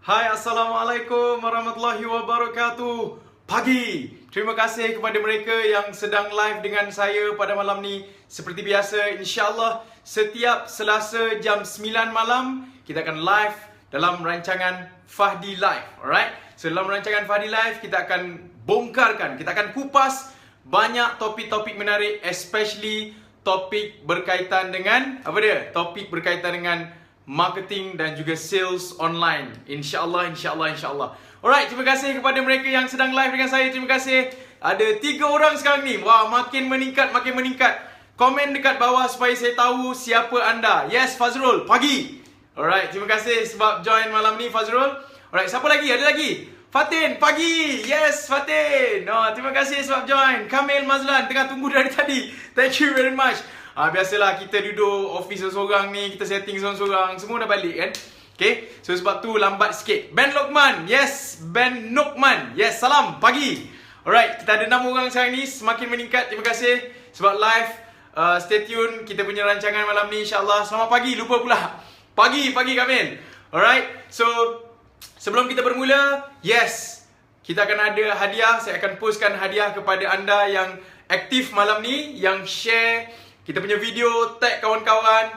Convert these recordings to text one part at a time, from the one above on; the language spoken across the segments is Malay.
Hai, Assalamualaikum warahmatullahi wabarakatuh. Pagi. Terima kasih kepada mereka yang sedang live dengan saya pada malam ni. Seperti biasa, insyaAllah setiap Selasa jam 9 malam kita akan live dalam rancangan Fahdi Live. Alright? So dalam rancangan Fahdi Live kita akan bongkarkan, kita akan kupas banyak topik-topik menarik, especially topik berkaitan dengan apa dia? Topik berkaitan dengan marketing dan juga sales online. InsyaAllah. Alright, terima kasih kepada mereka yang sedang live dengan saya. Terima kasih. Ada 3 orang sekarang ni. Wah, makin meningkat. Komen dekat bawah supaya saya tahu siapa anda. Yes, Fazrul, pagi. Alright, terima kasih sebab join malam ni, Fazrul. Alright, siapa lagi? Ada lagi? Fatin, pagi. Yes, Fatin. Oh, terima kasih sebab join. Kamil Mazlan, tengah tunggu dari tadi. Thank you very much. Biasalah kita duduk office seorang ni, kita setting seorang-seorang, semua dah balik kan. Okay, so sebab tu lambat sikit. Ben Lokman, yes, Ben Nukman, yes, salam, pagi. Alright, kita ada 6 orang sekarang ni, semakin meningkat, terima kasih sebab live. Stay tune, kita punya rancangan malam ni insyaAllah. Selamat pagi, lupa pula. Pagi Kamil. Alright, so sebelum kita bermula, yes, kita akan ada hadiah. Saya akan postkan hadiah kepada anda yang aktif malam ni, yang share kita punya video, tag kawan-kawan,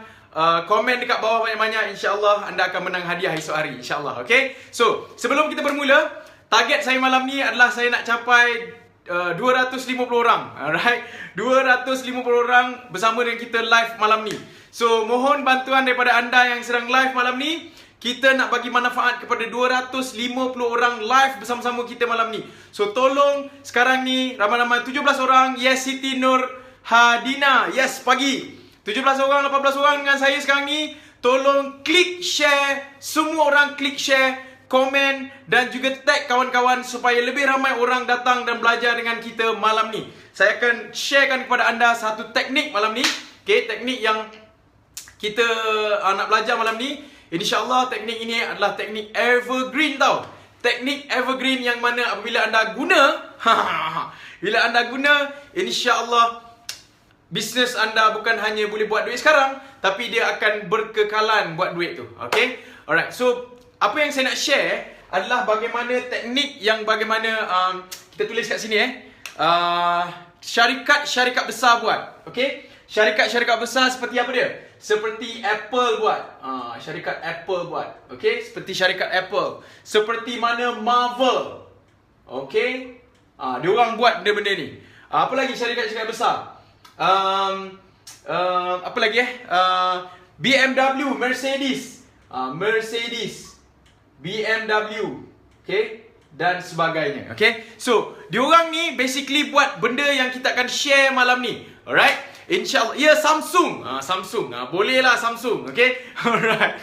komen dekat bawah banyak-banyak. InsyaAllah anda akan menang hadiah esok hari, insyaAllah. Okay, so sebelum kita bermula, target saya malam ni adalah saya nak capai 250 orang. Alright, 250 orang bersama dengan kita live malam ni. So mohon bantuan daripada anda yang sedang live malam ni. Kita nak bagi manfaat kepada 250 orang live bersama-sama kita malam ni. So tolong sekarang ni ramai-ramai 17 orang. Yes, Siti Nur Hadina, yes, pagi. 17 orang, 18 orang dengan saya sekarang ni. Tolong klik share. Semua orang klik share, komen dan juga tag kawan-kawan supaya lebih ramai orang datang dan belajar dengan kita malam ni. Saya akan sharekan kepada anda satu teknik malam ni. Okay, teknik yang kita nak belajar malam ni. InsyaAllah teknik ini adalah teknik evergreen tau. Teknik evergreen yang mana apabila anda guna bila anda guna, InsyaAllah bisnes anda bukan hanya boleh buat duit sekarang, tapi dia akan berkekalan buat duit tu. Okay? Alright, so apa yang saya nak share adalah bagaimana teknik yang bagaimana kita tulis kat sini syarikat-syarikat besar buat. Okay? Syarikat-syarikat besar seperti apa dia? Seperti Apple buat. Syarikat Apple buat. Okay? Seperti syarikat Apple. Seperti mana Marvel. Okay? Dia orang buat benda-benda ni. Apa lagi syarikat-syarikat besar? Apa lagi BMW, Mercedes, BMW, okay, dan sebagainya. Okay, so diorang ni basically buat benda yang kita akan share malam ni. Alright, InsyaAllah. Ya, Samsung, Samsung, bolehlah Samsung. Okay, alright.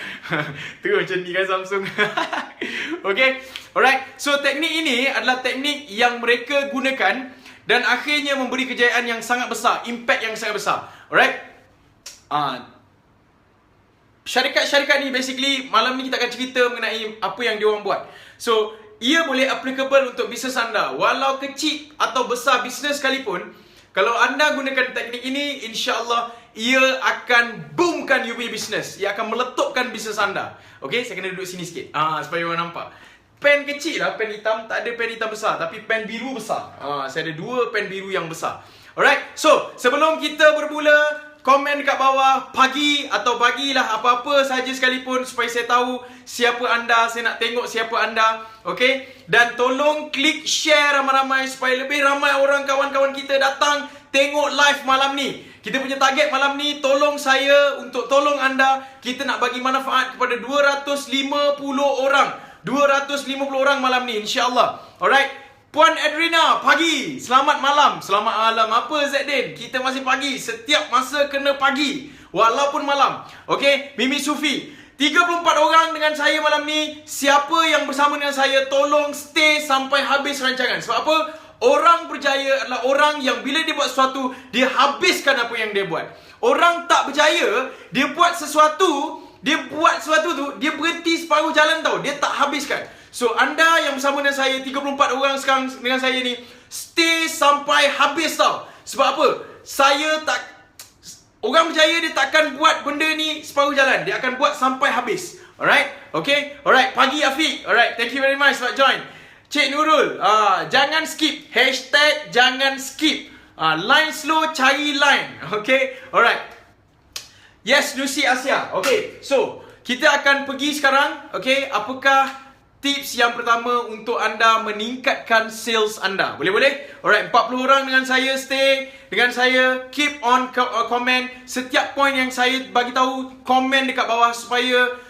Tu macam ni kan Samsung. Okay, alright. So teknik ini adalah teknik yang mereka gunakan dan akhirnya memberi kejayaan yang sangat besar, impact yang sangat besar. Alright? Syarikat-syarikat ni basically malam ni kita akan cerita mengenai apa yang diorang buat. So, ia boleh applicable untuk bisnes anda. Walau kecil atau besar bisnes sekalipun, kalau anda gunakan teknik ini, insyaAllah ia akan boomkan you punya bisnes. Ia akan meletupkan bisnes anda. Okay, saya kena duduk sini sikit supaya orang nampak. Pen kecil lah, pen hitam. Tak ada pen hitam besar, tapi pen biru besar. Saya ada 2 pen biru yang besar. Alright, so sebelum kita bermula, komen dekat bawah pagi atau bagilah apa-apa saja sekalipun supaya saya tahu siapa anda, saya nak tengok siapa anda. Okay, dan tolong klik share ramai-ramai supaya lebih ramai orang kawan-kawan kita datang tengok live malam ni. Kita punya target malam ni, tolong saya untuk tolong anda. Kita nak bagi manfaat kepada 250 orang. 250 orang malam ni, insyaAllah. Alright, Puan Adrina, pagi. Selamat malam. Selamat malam apa Zaidin? Kita masih pagi. Setiap masa kena pagi, walaupun malam. Okay, Mimi Sufi, 34 orang dengan saya malam ni. Siapa yang bersama dengan saya, tolong stay sampai habis rancangan. Sebab apa? Orang berjaya adalah orang yang bila dia buat sesuatu, dia habiskan apa yang dia buat. Orang tak berjaya, dia buat sesuatu tu, dia berhenti separuh jalan tau. Dia tak habiskan. So anda yang bersama dengan saya, 34 orang sekarang dengan saya ni, stay sampai habis tau. Sebab apa? Saya tak Orang berjaya dia takkan buat benda ni separuh jalan. Dia akan buat sampai habis. Alright? Okay? Alright, pagi Afiq. Alright, thank you very much sebab join. Cik Nurul, jangan skip. Hashtag jangan skip. Line slow, cari line. Okay? Alright. Yes, Lucy Asia. Okay, so kita akan pergi sekarang. Okay, apakah tips yang pertama untuk anda meningkatkan sales anda? Boleh-boleh? Alright, 40 orang dengan saya, stay dengan saya, keep on comment. Setiap point yang saya bagi tahu, komen dekat bawah supaya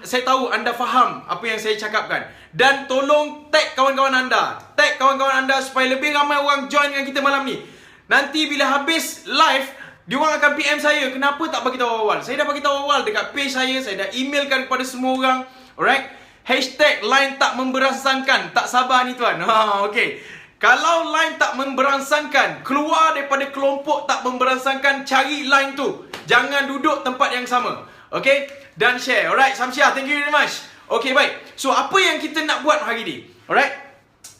saya tahu anda faham apa yang saya cakapkan. Dan tolong tag kawan-kawan anda. Tag kawan-kawan anda supaya lebih ramai orang join dengan kita malam ni. Nanti bila habis live, diorang akan PM saya, kenapa tak bagi tahu awal? Saya dah bagi tahu awal dekat page saya dah emailkan kepada semua orang. Alright? Hashtag line tak memberansangkan. Tak sabar ni tuan. Okay. Kalau line tak memberansangkan, keluar daripada kelompok tak memberansangkan, cari line tu. Jangan duduk tempat yang sama. Okay? Dan share. Alright, Samsyah, thank you very much. Okay, baik. So, apa yang kita nak buat hari ni? Alright?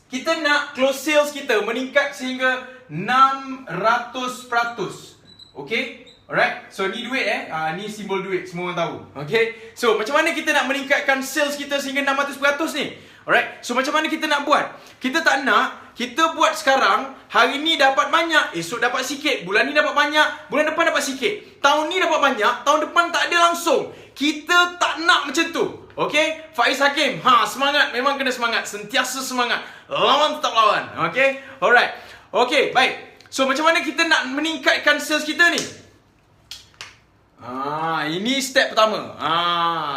Kita nak close sales kita meningkat sehingga 600%. Okay? Alright? So, ni duit ni simbol duit. Semua orang tahu. Okay? So, macam mana kita nak meningkatkan sales kita sehingga 600% ni? Alright? So, macam mana kita nak buat? Kita tak nak, kita buat sekarang, hari ni dapat banyak, esok dapat sikit, bulan ni dapat banyak, bulan depan dapat sikit, tahun ni dapat banyak, tahun depan tak ada langsung. Kita tak nak macam tu. Okay? Faiz Hakim, semangat, memang kena semangat, sentiasa semangat, lawan tetap lawan. Okay? Alright. Okay, baik. So, macam mana kita nak meningkatkan sales kita ni? Ini step pertama.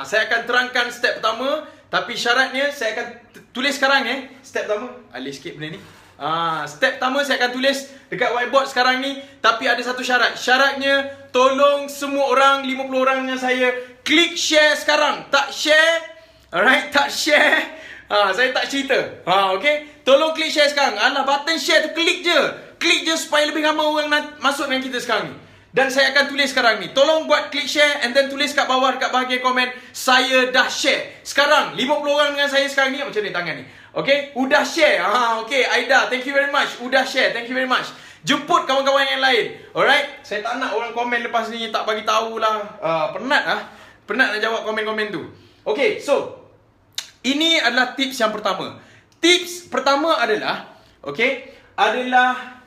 Saya akan terangkan step pertama, tapi syaratnya saya akan tulis sekarang step pertama. Alih sikit benda ni. Step pertama saya akan tulis dekat whiteboard sekarang ni, tapi ada satu syarat. Syaratnya tolong semua orang, 50 orang dengan saya, klik share sekarang. Tak share, alright, tak share, saya tak cerita. Okay, tolong klik share sekarang. Button share tu klik je. Klik je supaya lebih ramai orang masuk dengan kita sekarang ni. Dan saya akan tulis sekarang ni. Tolong buat klik share and then tulis kat bawah dekat bahagian komen, saya dah share. Sekarang 50 orang dengan saya sekarang ni. Macam ni tangan ni. Okay, udah share. Okay, Aida, thank you very much. Udah share, thank you very much. Jemput kawan-kawan yang lain. Alright, saya tak nak orang komen lepas ni tak bagi tahulah. Penat nak jawab komen-komen tu. Okay, so ini adalah tips yang pertama. Tips pertama adalah, okay, adalah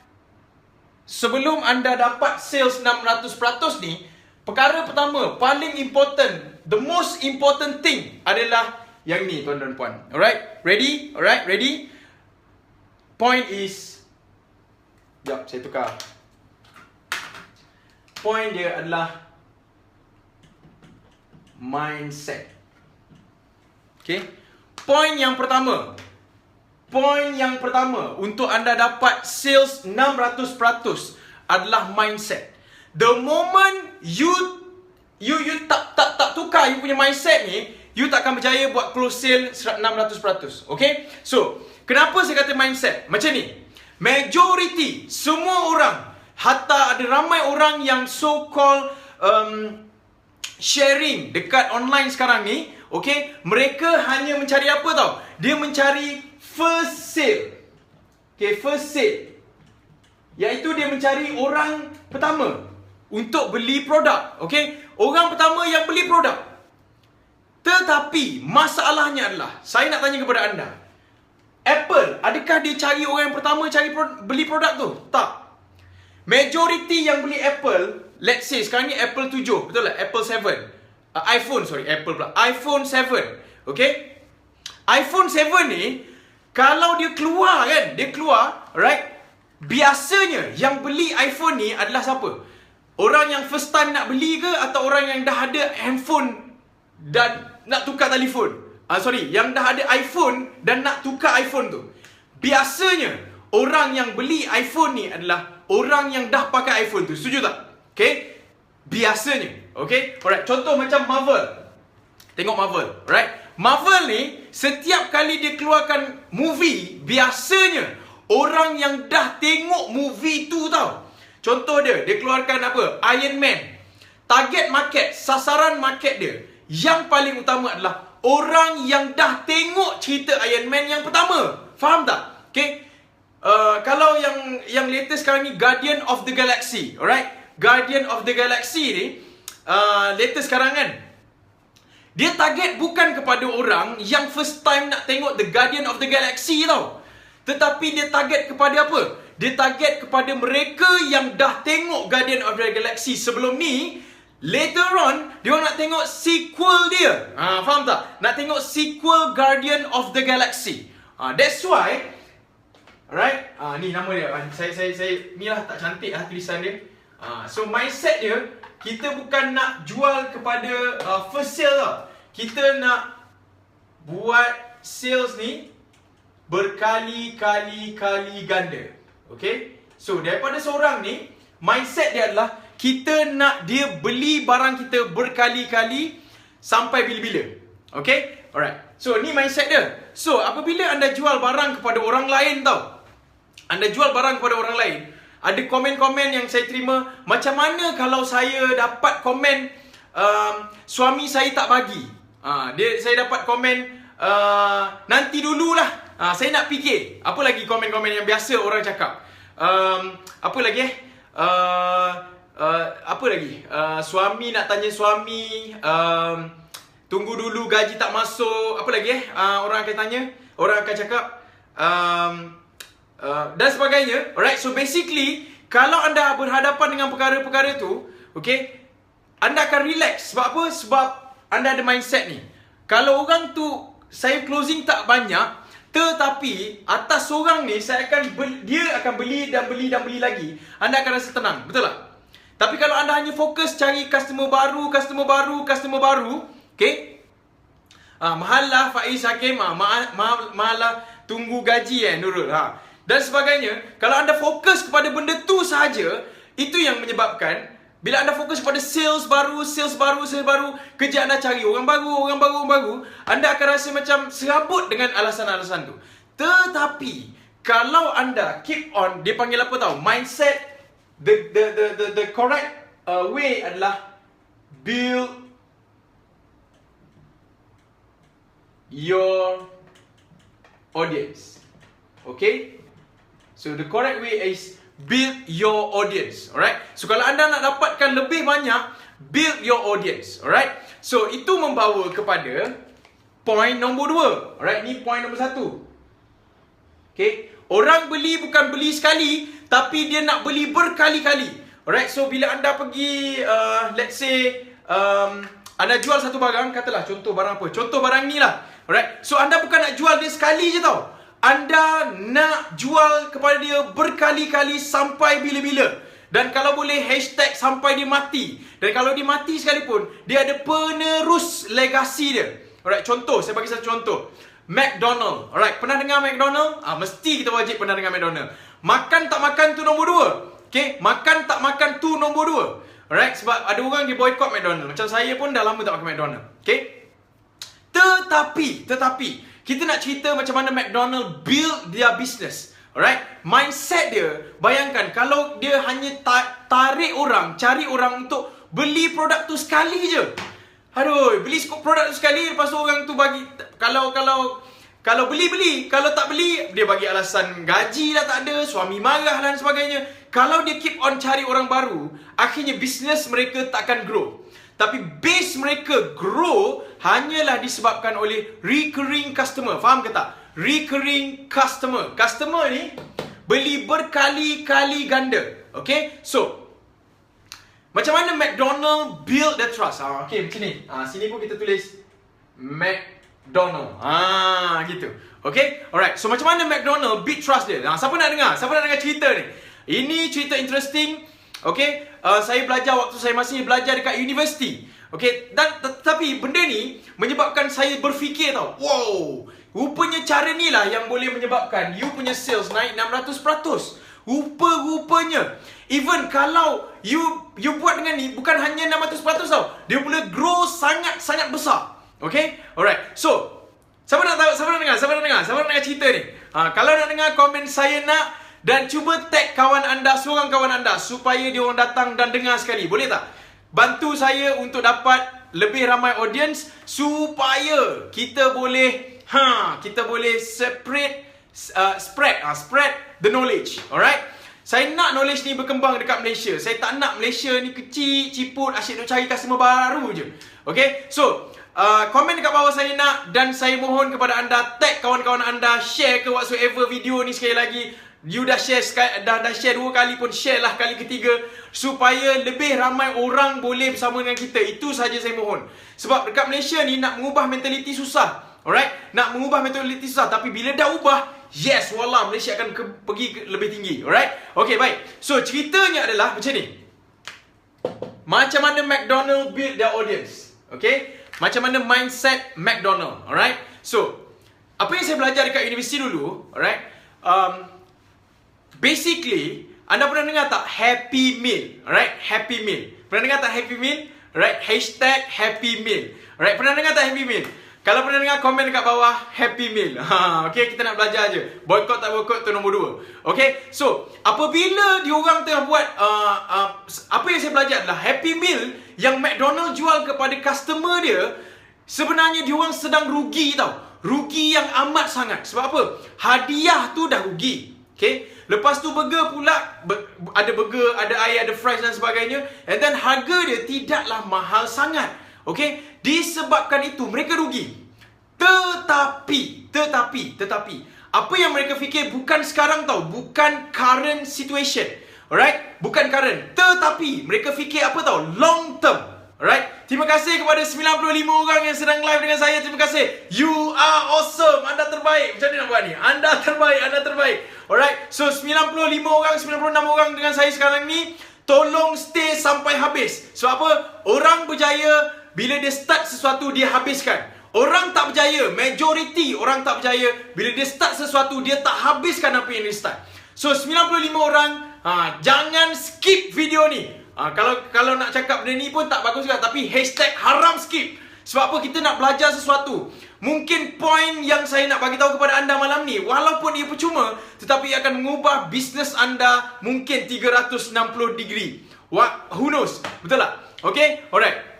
sebelum anda dapat sales 600% ni, perkara pertama, paling important, the most important thing adalah yang ni, tuan dan puan. Alright, ready? Alright, ready? Point is, sekejap, saya tukar. Point dia adalah mindset. Okay? Point yang pertama untuk anda dapat sales 600% adalah mindset. The moment you tak tukar you punya mindset ni, you tak akan berjaya buat close sale 600%. Okay? So, kenapa saya kata mindset? Macam ni. Majority, semua orang, hatta ada ramai orang yang so-called sharing dekat online sekarang ni, okay, mereka hanya mencari apa tau? Dia mencari first sale. Okay, first sale. Iaitu dia mencari orang pertama untuk beli produk. Okay, orang pertama yang beli produk. Tetapi masalahnya adalah, saya nak tanya kepada anda, Apple, adakah dia cari orang yang pertama beli produk tu? Tak. Majority yang beli Apple, let's say sekarang ni Apple 7, betul tak? Apple 7. iPhone 7. Okay? iPhone 7 ni, kalau dia keluar kan, right? Biasanya yang beli iPhone ni adalah siapa? Orang yang first time nak beli ke, atau orang yang dah ada handphone dan nak tukar telefon? Yang dah ada iPhone dan nak tukar iPhone tu. Biasanya orang yang beli iPhone ni adalah orang yang dah pakai iPhone tu. Setuju tak? Okay? Biasanya. Okay? Alright, contoh macam Marvel. Tengok Marvel, right? Marvel ni, setiap kali dia keluarkan movie, biasanya orang yang dah tengok movie tu tau. Contoh dia keluarkan apa? Iron Man. Target market, sasaran market dia, yang paling utama adalah orang yang dah tengok cerita Iron Man yang pertama. Faham tak? Okay? Kalau yang latest sekarang ni, Guardian of the Galaxy. Alright? Guardian of the Galaxy ni, latest sekarang kan, Dia target bukan kepada orang yang first time nak tengok The Guardian of the Galaxy tau. Tetapi dia target kepada apa? Dia target kepada mereka yang dah tengok Guardian of the Galaxy sebelum ni. Later on, dia orang nak tengok sequel dia. Faham tak? Nak tengok sequel Guardian of the Galaxy. That's why, alright, ni nama dia. Saya ni lah tak cantik lah tulisan dia. So mindset dia, kita bukan nak jual kepada first sale tau. Kita nak buat sales ni berkali-kali ganda. Okay? So daripada seorang ni, mindset dia adalah kita nak dia beli barang kita berkali-kali sampai bila-bila. Okay? Alright. So ni mindset dia. So apabila anda jual barang kepada orang lain tau, anda jual barang kepada orang lain, ada komen-komen yang saya terima, macam mana kalau saya dapat komen suami saya tak bagi. Saya dapat komen nanti dululah. Saya nak fikir. Apa lagi komen-komen yang biasa orang cakap? Apa lagi apa lagi? Suami nak tanya suami, tunggu dulu gaji tak masuk. Apa lagi orang akan tanya? Orang akan cakap dan sebagainya. Alright, so basically kalau anda berhadapan dengan perkara-perkara tu, okay, anda akan relax. Sebab apa? Sebab anda ada mindset ni. Kalau orang tu saya closing tak banyak, tetapi atas orang ni dia akan beli dan beli lagi, anda akan rasa tenang. Betul tak? Tapi kalau anda hanya fokus cari customer baru, okay? Mahalah Faiz Hakim, mahalah tunggu gaji Nurul. Dan sebagainya. Kalau anda fokus kepada benda tu sahaja, itu yang menyebabkan bila anda fokus pada sales baru, kerja anda cari orang baru, anda akan rasa macam serabut dengan alasan-alasan tu. Tetapi kalau anda keep on, dia panggil apa tahu? Mindset, the correct way adalah build your audience. Okay? So the correct way is build your audience. Alright? So kalau anda nak dapatkan lebih banyak, build your audience. Alright? So itu membawa kepada point nombor 2. Alright? Ni point nombor 1. Okay? Orang beli bukan beli sekali, tapi dia nak beli berkali-kali. Alright? So bila anda pergi let's say anda jual satu barang, katalah contoh barang apa? Contoh barang ni lah. Alright? So anda bukan nak jual dia sekali je tau. Anda nak jual kepada dia berkali-kali sampai bila-bila. Dan kalau boleh hashtag sampai dia mati. Dan kalau dia mati sekalipun, dia ada penerus legasi dia. Alright, contoh, saya bagi satu contoh. McDonald. Alright, pernah dengar McDonald? Mesti kita wajib pernah dengar McDonald. Makan tak makan tu nombor 2. Okay, makan tak makan tu nombor 2. Alright, sebab ada orang dia boycott McDonald. Macam saya pun dah lama tak makan McDonald. Okay. Tetapi kita nak cerita macam mana McDonald build their business. Alright? Mindset dia, bayangkan kalau dia hanya tarik orang, cari orang untuk beli produk tu sekali je. Aduh, beli produk tu sekali, lepas tu orang tu bagi, kalau beli, kalau tak beli, dia bagi alasan gaji dah tak ada, suami marah dan sebagainya. Kalau dia keep on cari orang baru, akhirnya bisnes mereka takkan grow. Tapi base mereka grow hanyalah disebabkan oleh recurring customer. Faham ke tak? Recurring customer. Customer ni beli berkali-kali ganda. Okay? So, macam mana McDonald build the trust? Okay, macam ni. Sini pun kita tulis McDonald. Gitu. Okay? Alright. So, macam mana McDonald build trust dia? Siapa nak dengar? Siapa nak dengar cerita ni? Ini cerita interesting. Okay, saya belajar waktu saya masih belajar dekat universiti. Okay, dan tetapi benda ni menyebabkan saya berfikir tau. Wow, rupanya cara ni lah yang boleh menyebabkan you punya sales naik 600%. Rupa-rupanya. Even kalau you buat dengan ni, bukan hanya 600% tau. Dia boleh grow sangat-sangat besar. Okay, alright. So, siapa nak tahu, siapa nak dengar cerita ni? Kalau nak dengar, komen saya nak. Dan cuba tag kawan anda, seorang kawan anda, supaya dia orang datang dan dengar sekali. Boleh tak? Bantu saya untuk dapat lebih ramai audience, supaya kita boleh spread the knowledge. Alright? Saya nak knowledge ni berkembang dekat Malaysia. Saya tak nak Malaysia ni kecil, ciput, asyik nak cari customer baru je. Okay? So, komen dekat bawah saya nak, dan saya mohon kepada anda tag kawan-kawan anda, share ke whatsoever video ni. Sekali lagi, you dah share dah share 2 kali pun, share lah kali ketiga supaya lebih ramai orang boleh bersama dengan kita. Itu saja saya mohon. Sebab dekat Malaysia ni nak mengubah mentaliti susah. Alright? Nak mengubah mentaliti susah, tapi bila dah ubah, yes, wallah, Malaysia akan pergi lebih tinggi. Alright? Okay, baik. So, ceritanya adalah macam ni. Macam mana McDonald build their audience. Okay? Macam mana mindset McDonald. Alright? So, apa yang saya belajar dekat universiti dulu, alright? Basically, anda pernah dengar tak Happy Meal? Alright? Happy Meal. Pernah dengar tak Happy Meal? Alright? Hashtag Happy Meal. Alright? Pernah dengar tak Happy Meal? Kalau pernah dengar, komen dekat bawah Happy Meal. Okay, kita nak belajar je. Boycott tak boycott tu nombor 2. Okay, so apabila diorang tengah buat apa yang saya belajar adalah Happy Meal yang McDonald jual kepada customer dia, sebenarnya diorang sedang rugi tau. Rugi yang amat sangat. Sebab apa? Hadiah tu dah rugi. Okay, lepas tu burger pula, ada burger, ada air, ada fries dan sebagainya. And then harga dia tidaklah mahal sangat. Okay, disebabkan itu mereka rugi. Tetapi apa yang mereka fikir bukan sekarang tau, bukan current situation. Alright, bukan current. Tetapi mereka fikir apa tau, long term. Alright, terima kasih kepada 95 orang yang sedang live dengan saya. Terima kasih. You are awesome. Anda terbaik. Macam mana nak buat ni? Anda terbaik. Alright, so 95 orang, 96 orang dengan saya sekarang ni, tolong stay sampai habis. Sebab apa? Orang berjaya bila dia start sesuatu, dia habiskan. Orang tak berjaya, majority orang tak berjaya, bila dia start sesuatu, dia tak habiskan apa yang dia start. So 95 orang, jangan skip video ni. Kalau nak cakap benda ni pun tak bagus juga, tapi hashtag haram skip. Sebab apa? Kita nak belajar sesuatu. Mungkin point yang saya nak bagi tahu kepada anda malam ni, walaupun ia percuma, tetapi akan mengubah bisnes anda mungkin 360 degree. Who knows? Betul tak? Okay? Alright.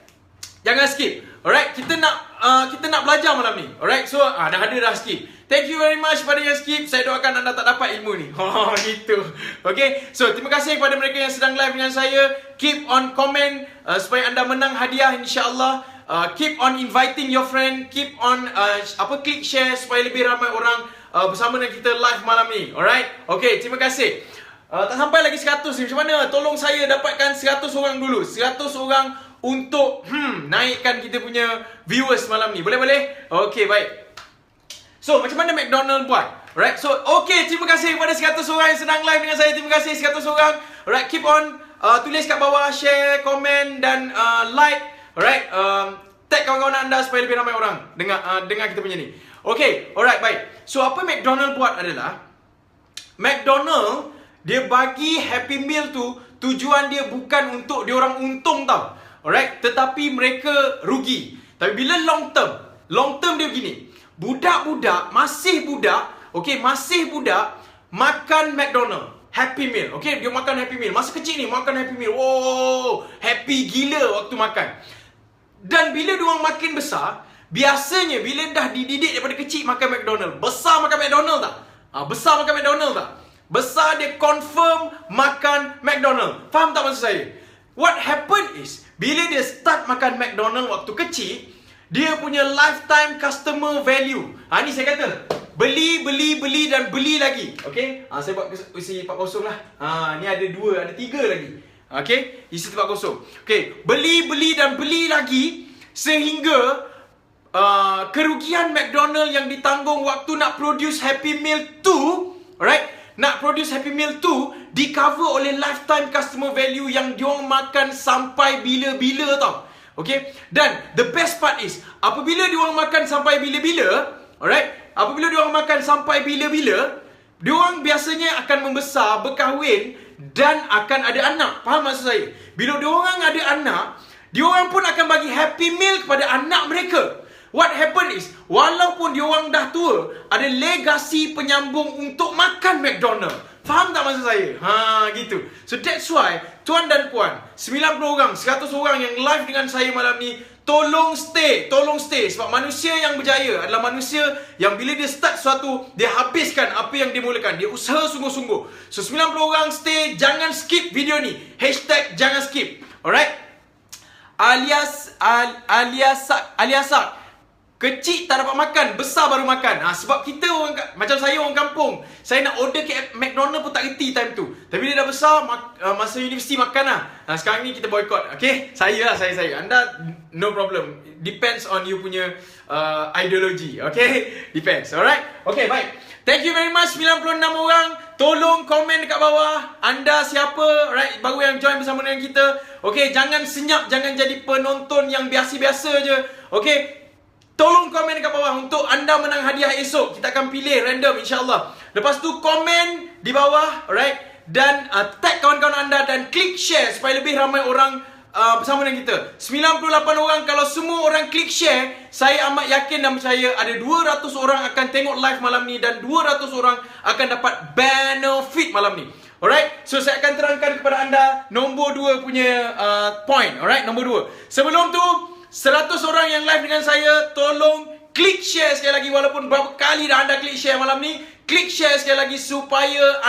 Jangan skip. Alright, kita nak belajar malam ni. Alright, so dah ada dah skip. Thank you very much pada yang skip. Saya doakan anda tak dapat ilmu ni. Gitu. Okay, so terima kasih kepada mereka yang sedang live dengan saya. Keep on comment supaya anda menang hadiah, insya-Allah. Keep on inviting your friend. Keep on klik share supaya lebih ramai orang bersama dengan kita live malam ni. Alright, okay, terima kasih. Tak sampai lagi 100 ni. Macam mana? Tolong saya dapatkan 100 orang dulu. 100 orang untuk naikkan kita punya viewers malam ni. Boleh? Okay, baik. So, macam mana McDonald buat? Alright, so okay, terima kasih kepada 100 orang yang sedang live dengan saya. Terima kasih 100 orang. Alright, keep on tulis kat bawah, share, komen dan like. Alright, tag kawan-kawan anda supaya lebih ramai orang dengar kita punya ni. Okay, alright, baik. So, apa McDonald buat adalah, McDonald, dia bagi Happy Meal tu, tujuan dia bukan untuk diorang untung tau. Alright, tetapi mereka rugi. Tapi bila long term dia begini. Budak-budak, masih budak makan McDonald, Happy Meal. Okay, dia makan Happy Meal. Masa kecil ni makan Happy Meal. Wow, happy gila waktu makan. Dan bila diorang makin besar, biasanya bila dah dididik daripada kecil makan McDonald, besar makan McDonald tak? Besar makan McDonald tak? Besar dia confirm makan McDonald. Faham tak maksud saya? What happen is, bila dia start makan McDonald waktu kecil, dia punya lifetime customer value. Ni saya kata, beli dan beli lagi. Okay, saya buat isi 4-0 lah. Ni ada 3 lagi. Okay, isi 4-0. Okay, beli dan beli lagi, sehingga kerugian McDonald yang ditanggung waktu nak produce Happy Meal 2, alright, nak produce Happy Meal 2 di cover oleh lifetime customer value yang diorang makan sampai bila-bila tau. Okay, dan the best part is, apabila diorang makan sampai bila-bila, alright, apabila diorang makan sampai bila-bila, diorang biasanya akan membesar, berkahwin dan akan ada anak. Faham maksud saya? Bila diorang ada anak, diorang pun akan bagi Happy Meal kepada anak mereka. What happen is, walaupun diorang dah tua, ada legasi penyambung untuk makan McDonald. Faham tak maksud saya? Gitu. So that's why, tuan dan puan, 90 orang, 100 orang yang live dengan saya malam ni, tolong stay. Sebab manusia yang berjaya adalah manusia yang bila dia start sesuatu, dia habiskan apa yang dia mulakan. Dia usaha sungguh-sungguh. So 90 orang stay, jangan skip video ni. Hashtag jangan skip. Alright? aliasak. Kecil tak dapat makan, besar baru makan. Sebab kita macam saya orang kampung. Saya nak order ke McDonald pun tak reti time tu. Tapi dia dah besar, masa universiti makan lah. Sekarang ni kita boycott. Okay? Saya. Anda no problem. Depends on you punya ideology. Okay? Depends. Alright? Okay, baik. Thank you very much 96 orang. Tolong komen dekat bawah. Anda siapa? Right? Baru yang join bersama dengan kita. Okay? Jangan senyap. Jangan jadi penonton yang biasa-biasa je. Okay? Tolong komen dekat bawah untuk anda menang hadiah esok. Kita akan pilih random insyaAllah. Lepas tu komen di bawah, alright? Dan tag kawan-kawan anda dan klik share supaya lebih ramai orang bersama dengan kita. 98 orang, kalau semua orang klik share, saya amat yakin dan percaya ada 200 orang akan tengok live malam ni dan 200 orang akan dapat benefit malam ni. Alright? So saya akan terangkan kepada anda nombor 2 punya point. Alright? Nombor 2. Sebelum tu, 100 orang yang live dengan saya, tolong klik share sekali lagi. Walaupun berapa kali dah anda klik share malam ni, klik share sekali lagi supaya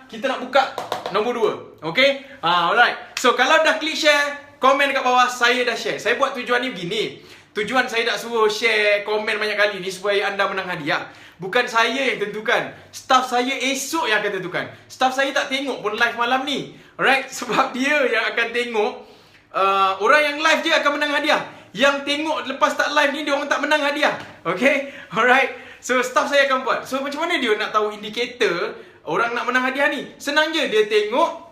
kita nak buka nombor 2. Okay? Alright. So kalau dah klik share, komen dekat bawah, saya dah share. Saya buat tujuan ni begini. Tujuan saya tak suruh share komen banyak kali ni supaya anda menang hadiah. Bukan saya yang tentukan. Staff saya esok yang akan tentukan. Staff saya tak tengok pun live malam ni. Alright? Sebab dia yang akan tengok. Orang yang live je akan menang hadiah. Yang tengok lepas tak live ni, dia orang tak menang hadiah. Okay? Alright? So staff saya akan buat. So macam mana dia nak tahu indikator orang nak menang hadiah ni? Senang je. Dia tengok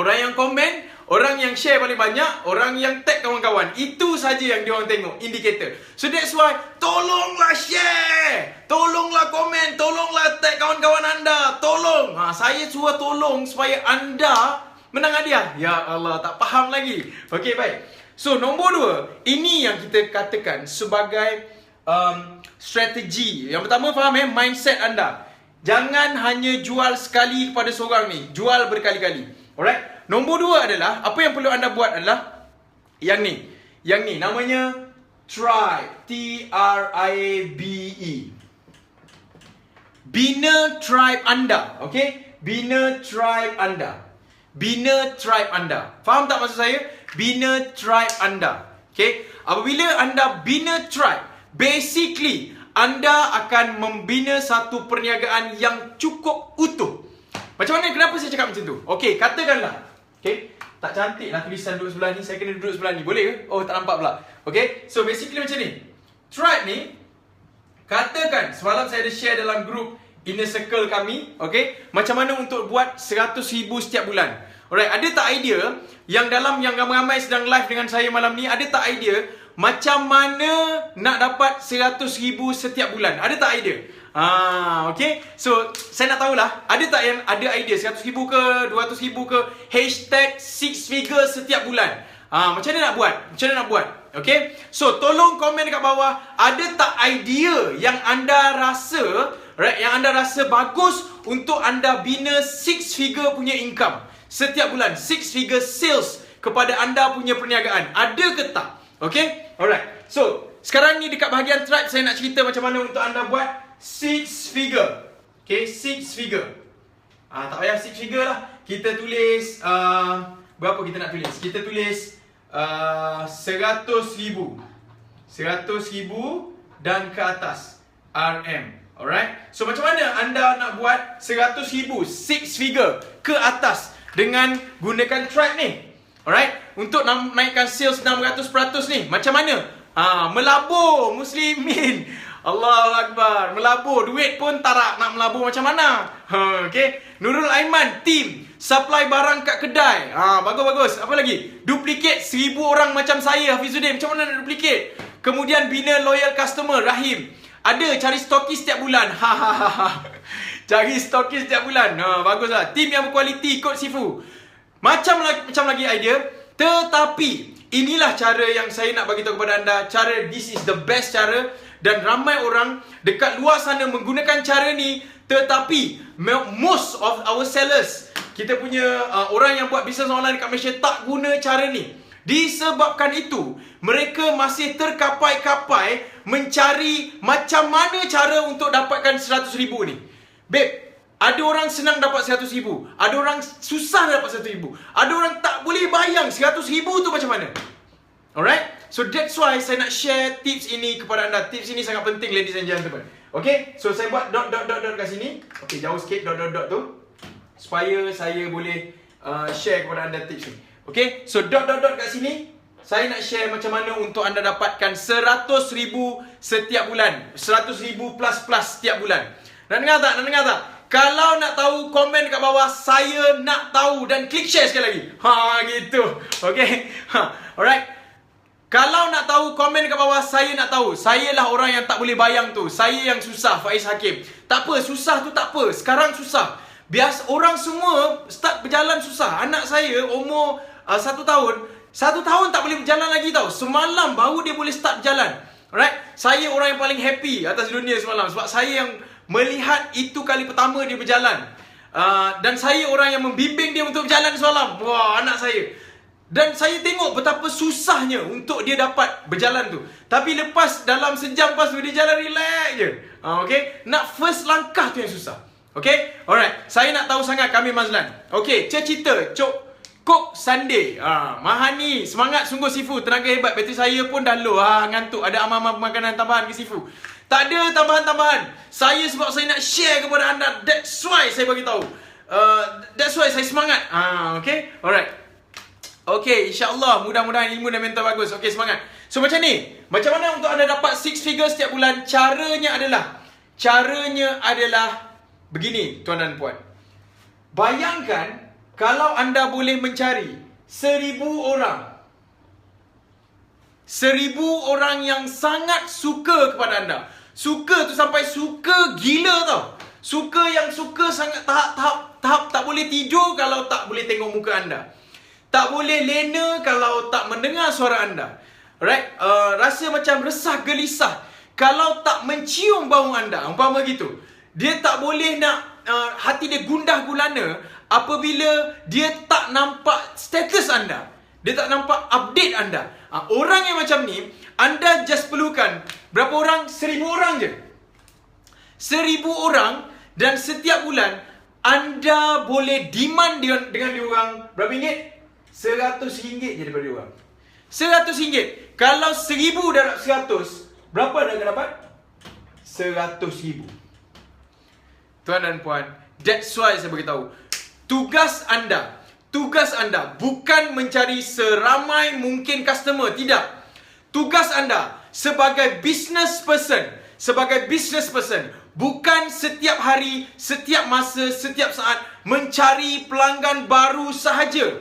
orang yang komen, orang yang share paling banyak, orang yang tag kawan-kawan. Itu saja yang dia orang tengok, indikator. So that's why, tolonglah share, tolonglah komen, tolonglah tag kawan-kawan anda. Tolong. Saya suruh tolong supaya anda menang hadiah. Ya Allah, tak faham lagi. Okay, baik. So, nombor 2. Ini yang kita katakan sebagai strategi. Yang pertama, faham mindset anda. Jangan hanya jual sekali kepada seorang ni. Jual berkali-kali. Alright? Nombor 2 adalah, apa yang perlu anda buat adalah yang ni. Yang ni, namanya Tribe. T-R-I-A-B-E. Bina tribe anda. Okay? Bina tribe anda. Bina tribe anda. Faham tak maksud saya? Bina tribe anda. Okay? Apabila anda bina tribe, basically, anda akan membina satu perniagaan yang cukup utuh. Macam mana? Kenapa saya cakap macam tu? Okay, katakanlah. Okay? Tak cantik lah tulisan duduk sebelah ni. Saya kena duduk sebelah ni. Boleh ke? Oh, tak nampak pula. Okay? So, basically macam ni. Tribe ni, katakan, semalam saya ada share dalam group inner circle kami, okay? Macam mana untuk buat 100,000 setiap bulan. Alright, ada tak idea yang ramai-ramai sedang live dengan saya malam ni, ada tak idea macam mana nak dapat 100,000 setiap bulan? Ada tak idea? Okay? So, saya nak tahulah, ada tak yang ada idea 100,000 ke, 200,000 ke, hashtag 6 figure setiap bulan? Macam mana nak buat? Macam mana nak buat? Okay? So, tolong komen dekat bawah, ada tak idea yang anda rasa, right, yang anda rasa bagus untuk anda bina 6 figure punya income setiap bulan, 6 figure sales kepada anda punya perniagaan. Ada ke tak? Okay? Alright. So, sekarang ni dekat bahagian tribe saya nak cerita macam mana untuk anda buat 6 figure. Okay, 6 figure. Tak payah 6 figure lah. Kita tulis berapa kita nak tulis? Kita tulis 100,000. 100,000 dan ke atas. RM. Alright? So macam mana anda nak buat 100,000 6 figure ke atas dengan gunakan tribe ni? Alright? Untuk naikkan sales 600% ni, macam mana? Melabur muslimin. Allahu Akbar. Melabur. Duit pun tarak nak melabur macam mana? Okay? Nurul Aiman, team supply barang kat kedai. Bagus-bagus. Apa lagi? Duplicate 1,000 orang macam saya, Hafizuddin. Macam mana nak duplicate? Kemudian bina loyal customer, Rahim. Ada cari stokis setiap bulan. Cari stokis setiap bulan. Baguslah. Team yang berkualiti, ikut Sifu. Macam lagi idea. Tetapi inilah cara yang saya nak bagi tahu kepada anda. Cara, this is the best cara. Dan ramai orang dekat luar sana menggunakan cara ni. Tetapi most of our sellers, kita punya orang yang buat bisnes online dekat Malaysia tak guna cara ni. Disebabkan itu, mereka masih terkapai-kapai mencari macam mana cara untuk dapatkan 100,000 ni. Babe, ada orang senang dapat 100,000. Ada orang susah dapat 100,000. Ada orang tak boleh bayang 100,000 tu macam mana. Alright? So that's why saya nak share tips ini kepada anda. Tips ini sangat penting, ladies and gentlemen. Okay? So saya buat dot kat sini. Okay, jauh sikit dot tu, supaya saya boleh share kepada anda tips ni. Okay? So dot kat sini. Saya nak share macam mana untuk anda dapatkan 100,000 setiap bulan. 100,000 plus setiap bulan. Nak dengar tak? Nak dengar tak? Kalau nak tahu, komen kat bawah, saya nak tahu, dan klik share sekali lagi. Ha, gitu. Okay? Alright. Kalau nak tahu, komen kat bawah, saya nak tahu. Saya lah orang yang tak boleh bayang tu. Saya yang susah, Faiz Hakim. Tak apa, susah tu tak apa. Sekarang susah. Biasa orang semua start berjalan susah. Anak saya umur 1 tahun. 1 tahun tak boleh berjalan lagi tau. Semalam baru dia boleh start berjalan. Alright? Saya orang yang paling happy atas dunia semalam. Sebab saya yang melihat itu kali pertama dia berjalan. Dan saya orang yang membimbing dia untuk berjalan semalam. Wah, anak saya. Dan saya tengok betapa susahnya untuk dia dapat berjalan tu. Tapi lepas dalam sejam lepas tu dia jalan relax je. Okay? Nak first langkah tu yang susah. Okay? Alright. Saya nak tahu sangat kami Mazlan. Okay, cerita Cook Sunday. Mahani, semangat sungguh Sifu. Tenaga hebat. Bateri saya pun dah low. Ngantuk. Ada amal-amal makanan tambahan ke Sifu? Tak ada tambahan-tambahan. Sebab saya nak share kepada anda. That's why saya bagi tahu. That's why saya semangat. Okay? Alright. Okay, insyaAllah. Mudah-mudahan ilmu dan mental bagus. Okay, semangat. So, macam ni. Macam mana untuk anda dapat 6 figure setiap bulan? Caranya adalah begini, tuan dan puan. Bayangkan kalau anda boleh mencari 1,000 orang. 1,000 orang yang sangat suka kepada anda. Suka tu sampai suka gila tau. Suka yang suka sangat tahap tak boleh tidur kalau tak boleh tengok muka anda. Tak boleh lena kalau tak mendengar suara anda. Right? Rasa macam resah gelisah kalau tak mencium bau anda. Umpama gitu. Dia tak boleh nak hati dia gundah gulana apabila dia tak nampak status anda. Dia tak nampak update anda. Orang yang macam ni, anda just perlukan berapa orang? 1,000 orang je. 1,000 orang, dan setiap bulan anda boleh demand dengan diorang berapa ringgit? RM100 je daripada diorang. RM100. Kalau 1,000 darab 100, berapa anda akan dapat? RM100,000. Tuan dan puan, that's why saya beritahu. Tugas anda bukan mencari seramai mungkin customer. Tidak. Tugas anda sebagai business person, bukan setiap hari, setiap masa, setiap saat mencari pelanggan baru sahaja.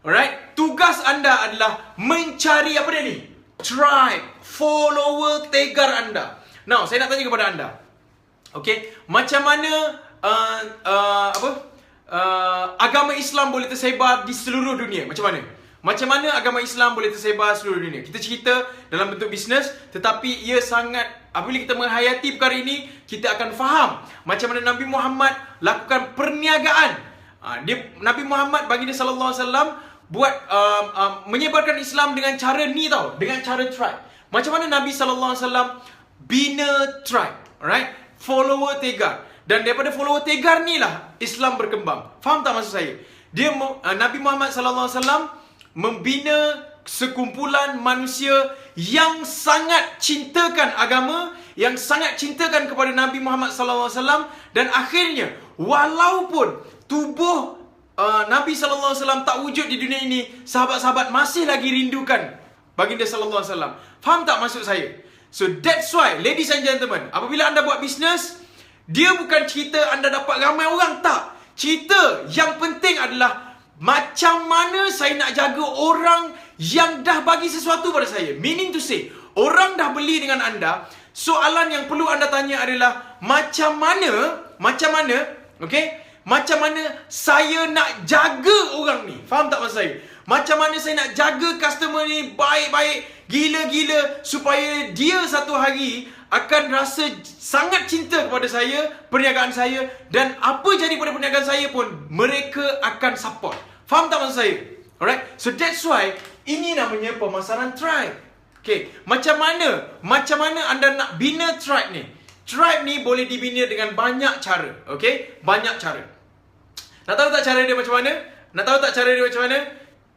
Alright? Tugas anda adalah mencari apa dia ni? Tribe, follower, tegar anda. Now, saya nak tanya kepada anda. Okay? Macam mana agama Islam boleh tersebar di seluruh dunia? Macam mana? Macam mana agama Islam boleh tersebar seluruh dunia? Kita cerita dalam bentuk bisnes, tetapi ia sangat, apabila kita menghayati perkara ini, kita akan faham macam mana Nabi Muhammad lakukan perniagaan. Nabi Muhammad baginda sallallahu alaihi wasallam buat menyebarkan Islam dengan cara ni tau, dengan cara tribe. Macam mana Nabi sallallahu alaihi wasallam bina tribe, alright? Follower tegar. Dan daripada follower tegar ni lah Islam berkembang. Faham tak maksud saya? Nabi Muhammad sallallahu alaihi wasallam membina sekumpulan manusia yang sangat cintakan agama, yang sangat cintakan kepada Nabi Muhammad sallallahu alaihi wasallam, dan akhirnya walaupun tubuh Nabi sallallahu alaihi wasallam tak wujud di dunia ini, sahabat-sahabat masih lagi rindukan baginda sallallahu alaihi wasallam. Faham tak maksud saya? So that's why, ladies and gentlemen, apabila anda buat bisnes, dia bukan cerita anda dapat ramai orang, tak. Cerita yang penting adalah macam mana saya nak jaga orang yang dah bagi sesuatu pada saya. Meaning to say, orang dah beli dengan anda. Soalan yang perlu anda tanya adalah macam mana, okay? Macam mana saya nak jaga orang ni? Faham tak maksud saya? Macam mana saya nak jaga customer ni baik-baik, gila-gila, supaya dia satu hari akan rasa sangat cinta kepada saya, perniagaan saya, dan apa jadi pada perniagaan saya pun mereka akan support. Faham tak maksud saya? Alright? So that's why ini namanya pemasaran tribe. Okay, macam mana anda nak bina tribe ni? Tribe ni boleh dibina dengan banyak cara. Okay? Banyak cara. Nak tahu tak cara dia macam mana?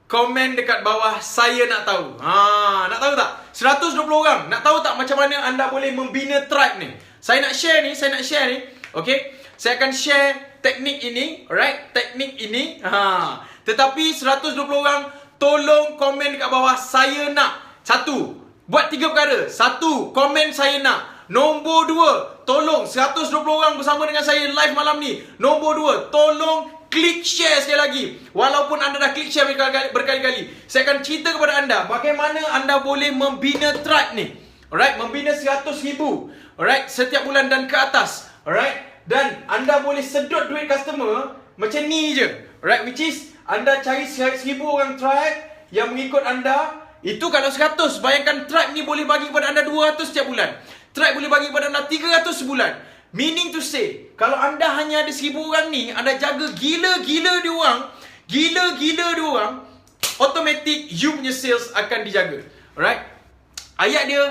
komen dekat bawah, saya nak tahu. Nak tahu tak? 120 orang. Nak tahu tak macam mana anda boleh membina tribe ni? Saya nak share ni. Okay? Saya akan share teknik ini, alright? Teknik ini. Tetapi 120 orang, tolong komen dekat bawah, saya nak. 1, buat 3 perkara. 1, komen saya nak. Nombor 2, tolong 120 orang bersama dengan saya live malam ni. Nombor 2, tolong klik share sekali lagi. Walaupun anda dah klik share berkali-kali, saya akan cerita kepada anda bagaimana anda boleh membina tribe ni. Alright, membina 100,000, alright, setiap bulan dan ke atas. Alright, dan anda boleh sedut duit customer macam ni je. Alright, which is anda cari 1,000 orang tribe yang mengikut anda. Itu kalau 100, bayangkan tribe ni boleh bagi kepada anda 200 setiap bulan. Tribe boleh bagi kepada anda 300 sebulan. Meaning to say, kalau anda hanya ada 1,000 orang ni, anda jaga gila-gila dia orang, automatic you punya sales akan dijaga. Alright? Ayat dia,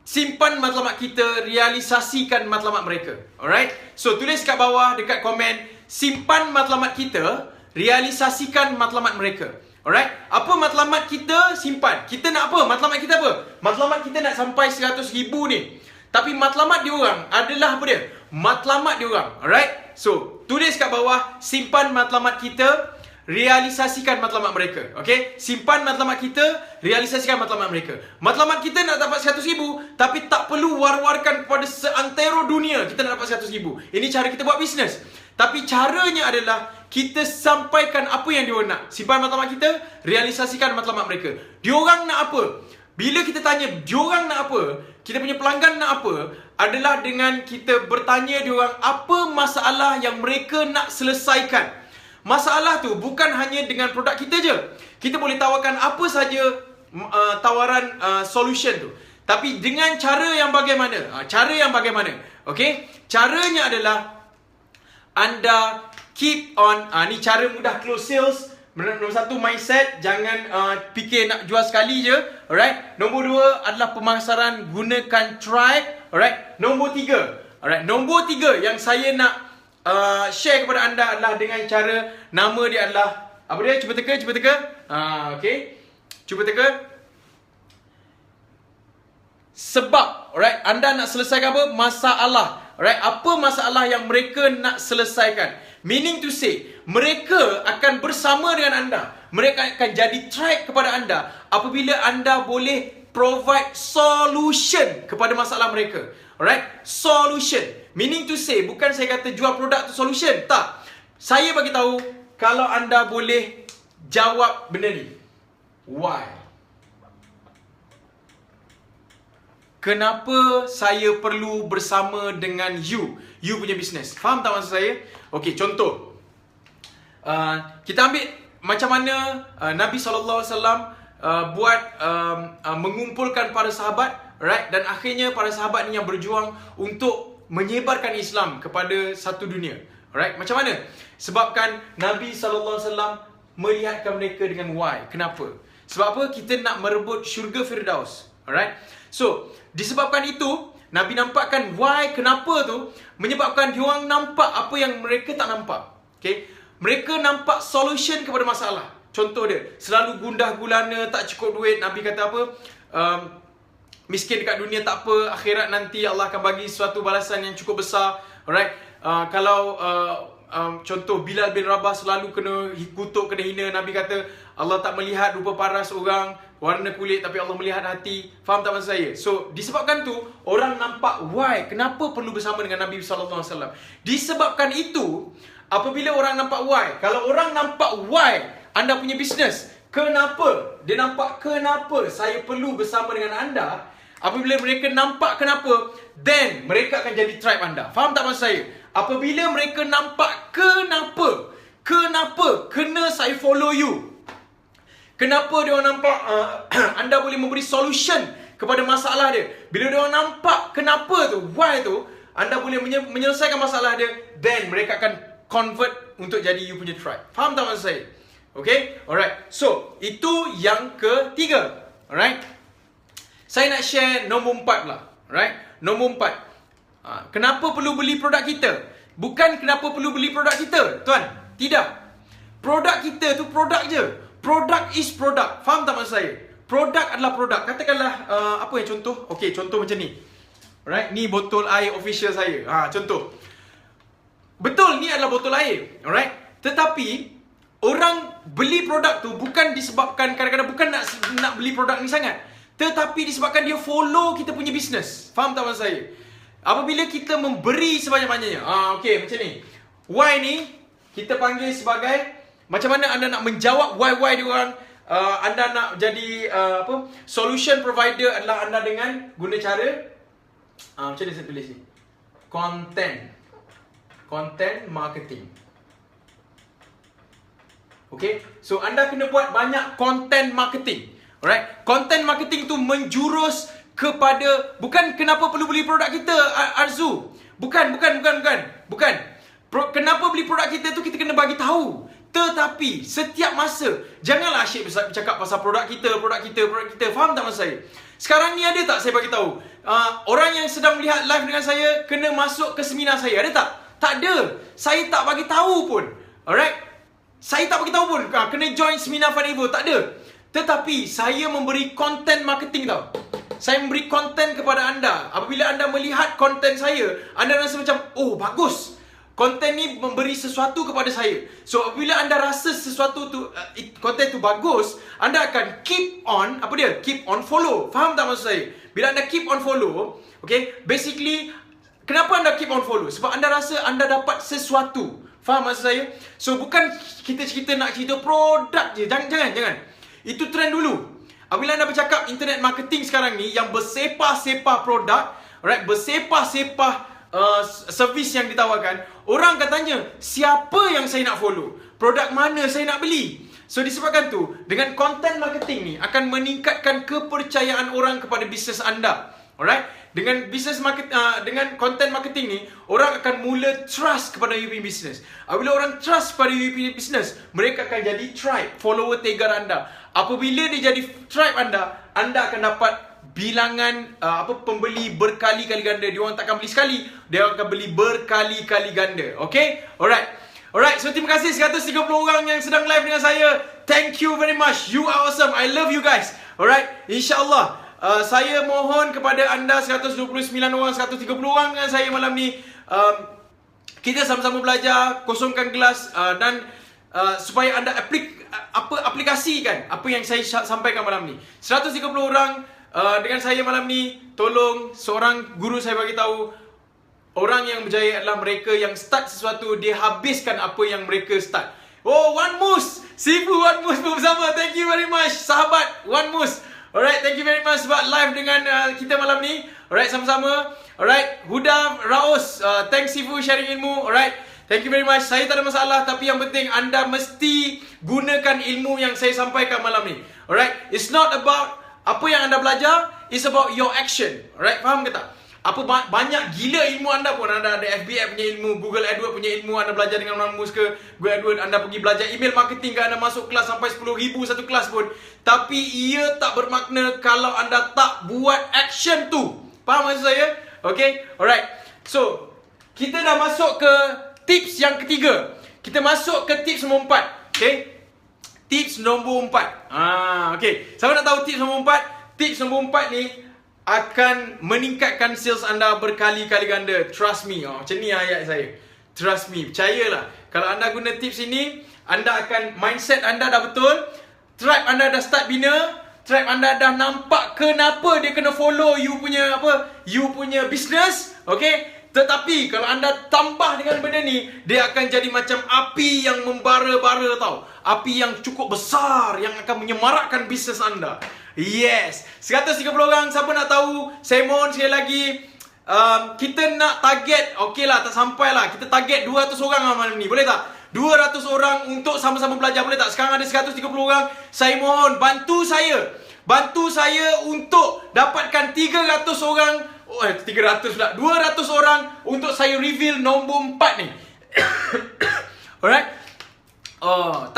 simpan matlamat kita, realisasikan matlamat mereka. Alright? So, tulis kat bawah, dekat komen, simpan matlamat kita, realisasikan matlamat mereka. Alright? Apa matlamat kita simpan? Kita nak apa? Matlamat kita apa? Matlamat kita nak sampai 100,000 ni. Tapi matlamat diorang adalah apa dia? Matlamat diorang. Alright? So, tulis kat bawah, simpan matlamat kita, realisasikan matlamat mereka. Okay? Simpan matlamat kita, realisasikan matlamat mereka. Matlamat kita nak dapat 100,000, tapi tak perlu war-warkan kepada seantero dunia kita nak dapat 100,000. Ini cara kita buat bisnes. Tapi caranya adalah kita sampaikan apa yang diorang nak. Simpan matlamat kita, realisasikan matlamat mereka. Diorang nak apa? Bila kita tanya diorang nak apa, kita punya pelanggan nak apa, adalah dengan kita bertanya diorang apa masalah yang mereka nak selesaikan. Masalah tu bukan hanya dengan produk kita je. Kita boleh tawarkan apa saja tawaran solution tu. Tapi dengan cara yang bagaimana? Cara yang bagaimana? Okay? Caranya adalah anda keep on, ni cara mudah close sales. Nombor 1, mindset. Jangan fikir nak jual sekali je. Alright. Nombor 2 adalah pemasaran, gunakan tribe. Alright. Nombor 3. Alright. Nombor 3 yang saya nak share kepada anda adalah dengan cara, nama dia adalah, apa dia? Cuba teka. Okay. Cuba teka. Sebab. Alright. Anda nak selesaikan apa? Masalah. Alright. Apa masalah yang mereka nak selesaikan? Meaning to say, mereka akan bersama dengan anda. Mereka akan jadi tribe kepada anda apabila anda boleh provide solution kepada masalah mereka. Alright? Solution. Meaning to say, bukan saya kata jual produk tu solution. Tak. Saya bagi tahu kalau anda boleh jawab benda ni. Why? Kenapa saya perlu bersama dengan you? You punya bisnes. Faham tak maksud saya? Okey, contoh. Kita ambil macam mana Nabi SAW buat mengumpulkan para sahabat, right? Dan akhirnya para sahabat ni yang berjuang untuk menyebarkan Islam kepada satu dunia. Alright? Macam mana? Sebabkan Nabi SAW melihatkan mereka dengan why. Kenapa? Sebab apa? Kita nak merebut syurga Firdaus. Alright? So, disebabkan itu, Nabi nampakkan why, kenapa tu, menyebabkan diorang nampak apa yang mereka tak nampak. Okay? Mereka nampak solution kepada masalah. Contoh dia, selalu gundah gulana, tak cukup duit. Nabi kata apa? Miskin dekat dunia tak apa, akhirat nanti Allah akan bagi suatu balasan yang cukup besar. Alright? Kalau contoh Bilal bin Rabah selalu kena kutuk, kena hina, Nabi kata Allah tak melihat rupa paras orang, warna kulit, tapi Allah melihat hati. Faham tak maksud saya? So, disebabkan tu, orang nampak why, kenapa perlu bersama dengan Nabi SAW. Disebabkan itu, apabila orang nampak why, kalau orang nampak why anda punya bisnes, kenapa? Dia nampak kenapa saya perlu bersama dengan anda. Apabila mereka nampak kenapa, then mereka akan jadi tribe anda. Faham tak maksud saya? Apabila mereka nampak kenapa, kena saya follow you. Kenapa dia orang nampak anda boleh memberi solution kepada masalah dia. Bila dia orang nampak kenapa tu, why tu, anda boleh menyelesaikan masalah dia, then mereka akan convert untuk jadi you punya tribe. Faham tak maksud saya? Okay? Alright. So, itu yang ketiga. Alright? Saya nak share nombor 4 pula. Alright? Nombor 4. Kenapa perlu beli produk kita? Bukan kenapa perlu beli produk kita, tuan. Tidak. Produk kita tu produk je. Product is product. Faham tak maksud saya? Produk adalah produk. Katakanlah apa yang contoh? Okey, contoh macam ni. Alright, ni botol air official saya. Contoh. Betul, ni adalah botol air. Alright. Tetapi orang beli produk tu bukan disebabkan, kadang-kadang bukan nak beli produk ni sangat, tetapi disebabkan dia follow kita punya bisnes. Faham tak maksud saya? Apabila kita memberi sebanyak-banyaknya. Okey, macam ni. Why ni kita panggil sebagai, macam mana anda nak menjawab why dia orang, anda nak jadi solution provider adalah anda dengan guna cara macam mana saya tulis ni? Content marketing. Okay, so anda kena buat banyak content marketing. Alright, content marketing tu menjurus kepada, bukan kenapa perlu beli produk kita, Arzu. Bukan. Kenapa beli produk kita tu kita kena bagi tahu. Tetapi setiap masa janganlah asyik bercakap pasal produk kita. Faham tak maksud saya? Sekarang ni ada tak saya bagi tahu? Orang yang sedang melihat live dengan saya kena masuk ke seminar saya. Ada tak? Tak ada. Saya tak bagi tahu pun. Alright? Saya tak bagi tahu pun. Kena join seminar Funevo. Tak ada. Tetapi saya memberi content marketing tau. Saya memberi content kepada anda. Apabila anda melihat content saya, anda rasa macam, oh bagus, konten ni memberi sesuatu kepada saya. So apabila anda rasa sesuatu tu, konten tu bagus, anda akan keep on, keep on follow. Faham tak maksud saya? Bila anda keep on follow, okay, basically, kenapa anda keep on follow? Sebab anda rasa anda dapat sesuatu. Faham maksud saya? So bukan kita nak cerita produk je. Jangan. Itu trend dulu. Apabila anda bercakap internet marketing sekarang ni, yang bersepah-sepah produk, alright, bersepah-sepah servis yang ditawarkan, orang akan tanya, siapa yang saya nak follow? Produk mana saya nak beli? So disebabkan tu, dengan content marketing ni akan meningkatkan kepercayaan orang kepada bisnes anda. Alright? Dengan dengan content marketing ni, orang akan mula trust kepada you punya business. Apabila orang trust pada you punya business, mereka akan jadi tribe, follower tegar anda. Apabila dia jadi tribe anda akan dapat bilangan pembeli berkali-kali ganda. Dia orang takkan beli sekali, dia akan beli berkali-kali ganda. Okay? Alright, so terima kasih 130 orang yang sedang live dengan saya. Thank you very much. You are awesome. I love you guys. Alright, InsyaAllah saya mohon kepada anda 129 orang, 130 orang dengan saya malam ni, kita sama-sama belajar, kosongkan gelas, dan supaya anda aplikasikan apa yang saya sampaikan malam ni. 130 orang dengan saya malam ni. Tolong, seorang guru saya bagi tahu, orang yang berjaya adalah mereka yang start sesuatu, dia habiskan apa yang mereka start. Oh, Wan Mus, Sifu Wan Mus pun bersama. Thank you very much, sahabat Wan Mus. Alright, thank you very much sebab live dengan kita malam ni. Alright, sama-sama. Alright, Huda Raus, thanks Sifu sharing ilmu. Alright, thank you very much. Saya tak ada masalah, tapi yang penting anda mesti gunakan ilmu yang saya sampaikan malam ni. Alright, it's not about apa yang anda belajar, it's about your action. Alright, faham ke tak? Apa banyak gila ilmu anda pun, anda ada FBA punya ilmu, Google AdWords punya ilmu, anda belajar dengan Wan Mus ke Google AdWords, anda pergi belajar email marketing ke, anda masuk kelas sampai 10,000 satu kelas pun, tapi ia tak bermakna kalau anda tak buat action tu. Faham maksud saya? Okay? Alright. So, kita dah masuk ke tips yang ketiga. Kita masuk ke tips nombor 4. Okay? Tips nombor 4. Okay. Siapa nak tahu tips nombor 4? Tips nombor 4 ni akan meningkatkan sales anda berkali-kali ganda. Trust me. Macam ni ayat saya. Trust me. Percayalah. Kalau anda guna tips ini, anda akan, mindset anda dah betul, tribe anda dah start bina, tribe anda dah nampak kenapa dia kena follow you punya business. Okay? Tetapi kalau anda tambah dengan benda ni, dia akan jadi macam api yang membara-bara tau. Api yang cukup besar yang akan menyemarakkan bisnes anda. Yes, 130 orang. Siapa nak tahu? Saya mohon sekali lagi, kita nak target, okey lah, tak sampai lah, kita target 200 orang malam ni, boleh tak? 200 orang untuk sama-sama belajar, boleh tak? Sekarang ada 130 orang. Saya mohon bantu saya untuk dapatkan 300 orang, 300 pula, 200 orang untuk saya reveal nombor 4 ni. Alright.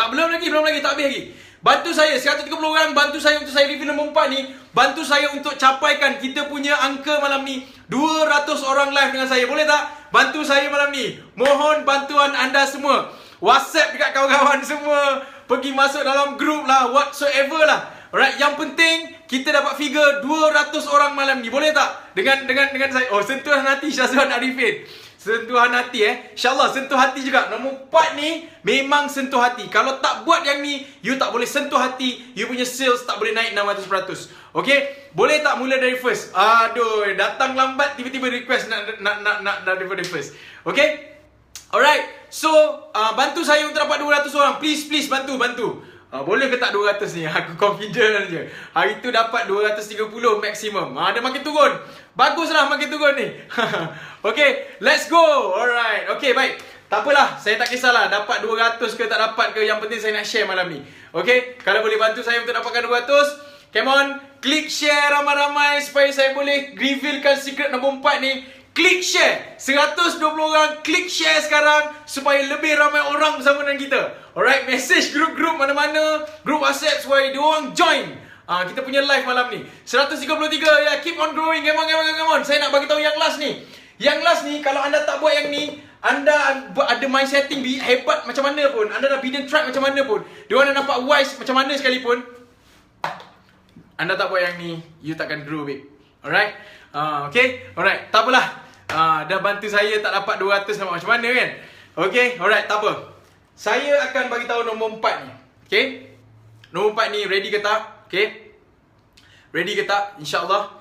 Belum lagi, tak habis lagi. Bantu saya, 130 orang, bantu saya untuk saya review nombor 4 ni. Bantu saya untuk capaikan kita punya angka malam ni 200 orang live dengan saya, boleh tak? Bantu saya malam ni. Mohon bantuan anda semua. WhatsApp dekat kawan-kawan semua, pergi masuk dalam group lah, whatsoever lah. Alright, yang penting kita dapat figure 200 orang malam ni. Boleh tak? Dengan saya. Oh, sentuhan hati Syazwan Arifin. Sentuhan hati InsyaAllah sentuh hati juga. Nombor 4 ni memang sentuh hati. Kalau tak buat yang ni, you tak boleh sentuh hati. You punya sales tak boleh naik 600%. Okay? Boleh tak mula dari first? Aduh, datang lambat tiba-tiba request nak daripada first. Okay? Alright. So, bantu saya untuk dapat 200 orang. Please bantu. Boleh ke tak 200 ni? Aku confident je. Hari tu dapat 230 maksimum. Dia makin turun. Baguslah makin turun ni. Okay, let's go. Alright. Okay, baik. Tak apalah, saya tak kisahlah dapat 200 ke tak dapat ke. Yang penting saya nak share malam ni. Okay, kalau boleh bantu saya untuk dapatkan 200, come on, klik share ramai-ramai supaya saya boleh revealkan secret nombor 4 ni. Klik share. 120 orang klik share sekarang supaya lebih ramai orang bersama dengan kita. Alright, message grup-grup mana-mana, grup WhatsApp supaya dia orang join. Kita punya live malam ni. 133 ya, keep on growing. Come on. Saya nak bagi tahu yang last ni. Yang last ni, kalau anda tak buat yang ni, anda ada mind setting hebat macam mana pun, anda dah bidden track macam mana pun, dia orang dah dapat wise macam mana sekalipun, anda tak buat yang ni, you takkan grow big. Alright? Okay? Alright, tak apalah. Dah bantu saya tak dapat 200 nak macam mana kan? Okay? Alright, tak apa. Saya akan bagi tahu nombor 4 ni. Okay? Nombor 4 ni ready ke tak? Okay? Ready ke tak? InsyaAllah.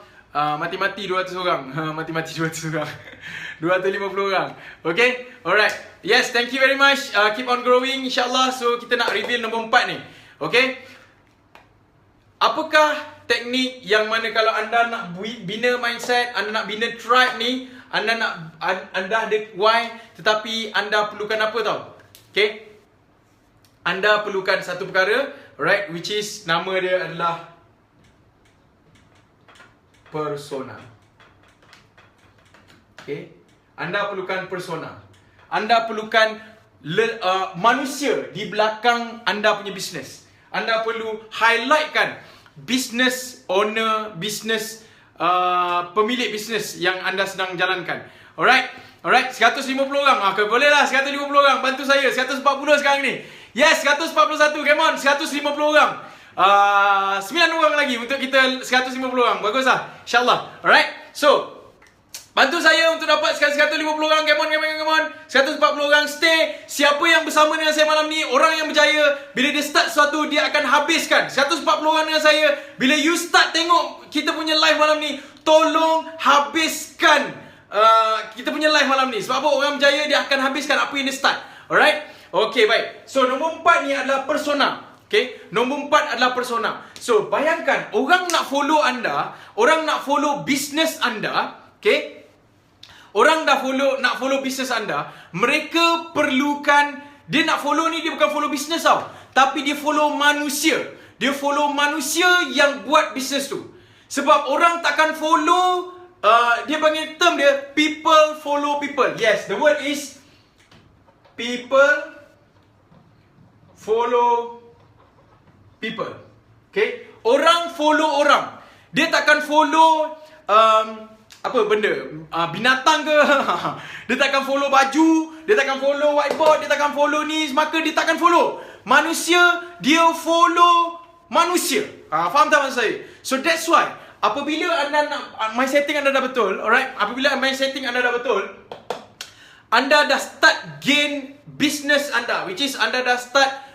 Mati-mati 200 orang. Mati-mati 200 orang. 250 orang. Okay? Alright. Yes, thank you very much. Keep on growing InsyaAllah. So, kita nak reveal nombor 4 ni. Okay? Apakah teknik yang mana kalau anda nak bina mindset, anda nak bina tribe ni, anda ada why, tetapi anda perlukan apa tau? Okay? Anda perlukan satu perkara, right, which is nama dia adalah persona. Okay? Anda perlukan persona. Anda perlukan manusia di belakang anda punya bisnes. Anda perlu highlightkan business owner, business pemilik bisnes yang anda sedang jalankan. Alright? 150 orang. Boleh lah 150 orang. Bantu saya. 140 sekarang ni. Yes, 141. Come on, 150 orang. 9 orang lagi untuk kita 150 orang. Bagus lah. InsyaAllah. Alright? So, bantu saya untuk dapat 150 orang. Come on. 140 orang. Stay. Siapa yang bersama dengan saya malam ni, orang yang berjaya, bila dia start sesuatu, dia akan habiskan. 140 orang dengan saya. Bila you start tengok kita punya live malam ni, tolong habiskan kita punya live malam ni. Sebab apa? Orang berjaya, dia akan habiskan apa yang dia start. Alright? Okay, baik. So, nombor 4 ni adalah persona. Okay? Nombor 4 adalah persona. So, bayangkan, orang nak follow anda, orang nak follow bisnes anda, okay? Orang nak follow bisnes anda, mereka perlukan, dia nak follow ni, dia bukan follow bisnes tau, tapi dia follow manusia. Dia follow manusia yang buat bisnes tu. Sebab orang takkan follow, dia panggil term dia, people follow people. Yes, the word is people follow people. Okay? Orang follow orang. Dia takkan follow apa benda, binatang ke. Dia takkan follow baju, dia takkan follow whiteboard, dia takkan follow ni, maka dia takkan follow manusia. Dia follow manusia. Faham tak maksud saya? So that's why apabila anda nak mind setting anda dah betul, alright, apabila mind setting anda dah betul, anda dah start gain business anda, which is anda dah start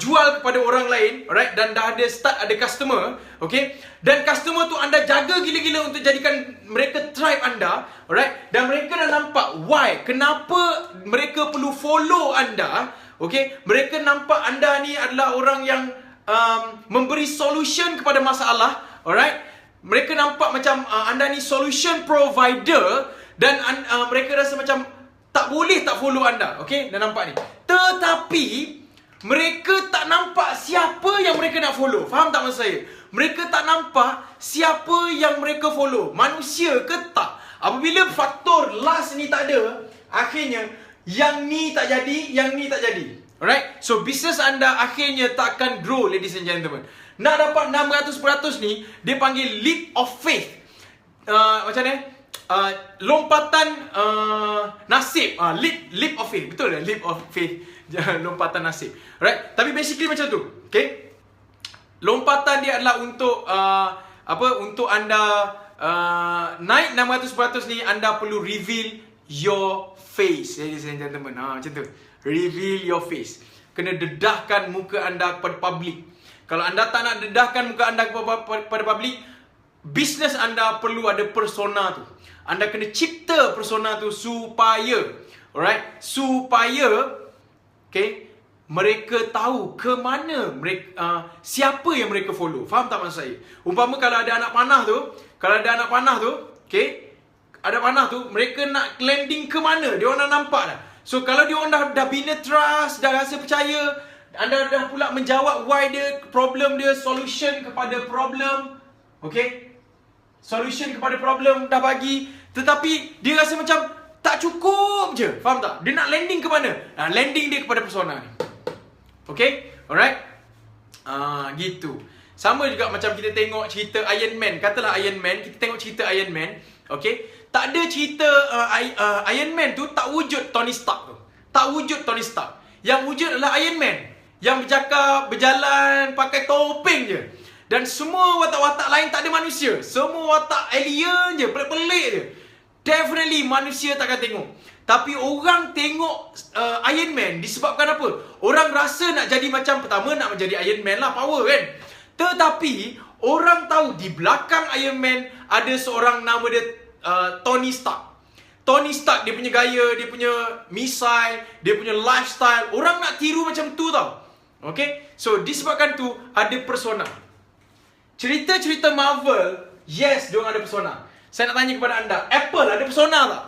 jual kepada orang lain, alright, dan dah ada start ada customer, okay, dan customer tu anda jaga gila-gila untuk jadikan mereka tribe anda, alright, dan mereka dah nampak why, kenapa mereka perlu follow anda, okay, mereka nampak anda ni adalah orang yang memberi solution kepada masalah, alright, mereka nampak macam anda ni solution provider, dan mereka rasa macam tak boleh tak follow anda, okay, dah nampak ni, tetapi mereka tak nampak siapa yang mereka nak follow. Faham tak maksud saya? Mereka tak nampak siapa yang mereka follow. Manusia ke tak? Apabila faktor last ni tak ada, akhirnya yang ni tak jadi, yang ni tak jadi. Alright? So, bisnes anda akhirnya tak akan grow, ladies and gentlemen. Nak dapat 600% ni, dia panggil leap of faith. Macam ni? lompatan nasib, leap of faith. Betul tak? Leap of faith. Lompatan nasib. Right? Tapi basically macam tu. Okay? Lompatan dia adalah untuk untuk anda naik 600% ni, anda perlu reveal your face, ladies and gentlemen. Macam tu. Reveal your face. Kena dedahkan muka anda kepada public. Kalau anda tak nak dedahkan muka anda kepada public, bisnes anda perlu ada persona tu. Anda kena cipta persona tu supaya, alright, supaya, okay, mereka tahu ke mana mereka, siapa yang mereka follow. Faham tak maksud saya? Umpama kalau ada anak panah tu, okay, ada panah tu, mereka nak landing ke mana, dia orang dah nampak dah. So kalau dia orang dah bina trust, dah rasa percaya, anda dah pula menjawab why dia, problem dia, solution kepada problem, okay, solution kepada problem dah bagi, tetapi dia rasa macam tak cukup je. Faham tak? Dia nak landing ke mana? Landing dia kepada persona ni. Okay? Alright? Gitu. Sama juga macam kita tengok cerita Iron Man. Katalah Iron Man, kita tengok cerita Iron Man. Okay? Tak ada cerita Iron Man tu tak wujud Tony Stark tu. Tak wujud Tony Stark. Yang wujud adalah Iron Man. Yang bercakap, berjalan, pakai topeng je. Dan semua watak-watak lain tak ada manusia. Semua watak alien je, pelik-pelik je. Definitely manusia takkan tengok. Tapi orang tengok Iron Man disebabkan apa? Orang rasa nak jadi macam, pertama nak menjadi Iron Man lah, power kan. Tetapi orang tahu di belakang Iron Man ada seorang nama dia Tony Stark. Tony Stark, dia punya gaya, dia punya misai, dia punya lifestyle, orang nak tiru macam tu tau. Okay? So disebabkan tu ada persona. Cerita-cerita Marvel, yes, diorang ada persona. Saya nak tanya kepada anda, Apple ada persona tak?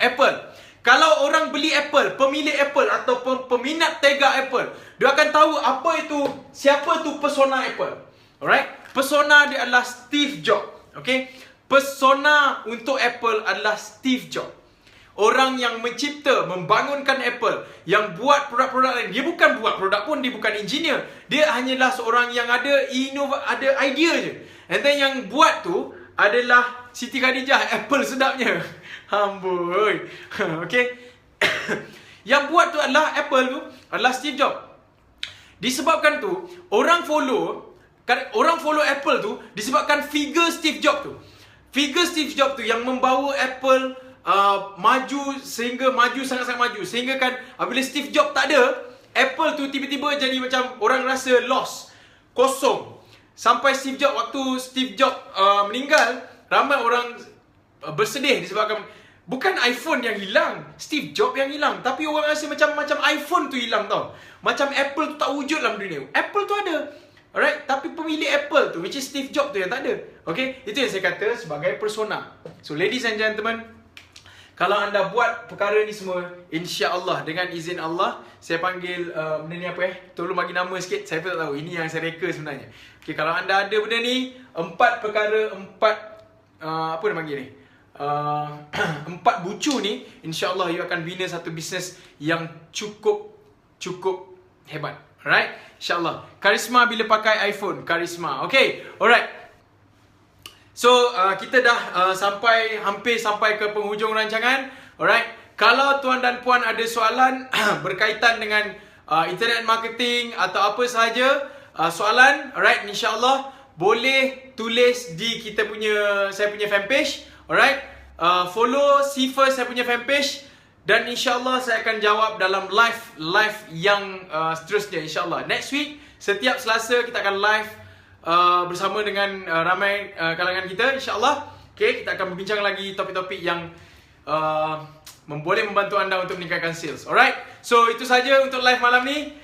Apple. Kalau orang beli Apple, pemilik Apple atau peminat tega Apple, dia akan tahu apa itu, siapa tu persona Apple. Alright? Persona dia adalah Steve Jobs. Okay? Persona untuk Apple adalah Steve Jobs. Orang yang mencipta, membangunkan Apple, yang buat produk-produk lain. Dia bukan buat produk pun, dia bukan engineer. Dia hanyalah seorang yang ada idea je. And then yang buat tu adalah Siti Khadijah, Apple sedapnya. Amboi. Okay. Yang buat tu adalah Apple tu, adalah Steve Jobs. Disebabkan tu, orang follow Apple tu disebabkan figure Steve Jobs tu. Figure Steve Jobs tu yang membawa Apple maju sangat-sangat maju. Sehingga kan apabila Steve Jobs tak ada, Apple tu tiba-tiba jadi macam orang rasa lost, kosong. Sampai waktu Steve Jobs meninggal, ramai orang bersedih disebabkan bukan iPhone yang hilang, Steve Jobs yang hilang. Tapi orang rasa macam iPhone tu hilang tau. Macam Apple tu tak wujud dalam dunia. Apple tu ada, alright, tapi pemilik Apple tu, which is Steve Jobs tu yang tak ada. Okay, itu yang saya kata sebagai persona. So ladies and gentlemen, kalau anda buat perkara ni semua, insya-Allah dengan izin Allah, saya panggil benda ni apa tolong bagi nama sikit, saya pun tak tahu. Ini yang saya reka sebenarnya. Okay, kalau anda ada benda ni, 4 perkara, 4 apa dia panggil ni? 4 bucu ni, insya-Allah you akan bina satu bisnes yang cukup hebat. Alright? InsyaAllah. Karisma bila pakai iPhone. Karisma. Okay. Alright. So, kita dah hampir sampai ke penghujung rancangan. Alright. Kalau tuan dan puan ada soalan berkaitan dengan internet marketing atau apa sahaja soalan, alright, insyaAllah boleh tulis di saya punya fanpage. Alright. Follow Sifa, saya punya fanpage. Dan insyaAllah saya akan jawab dalam live yang seterusnya, insyaAllah. Next week, setiap Selasa kita akan live bersama dengan ramai kalangan kita, insyaAllah. Okay, kita akan berbincang lagi topik-topik yang boleh membantu anda untuk meningkatkan sales. Alright, so itu saja untuk live malam ni.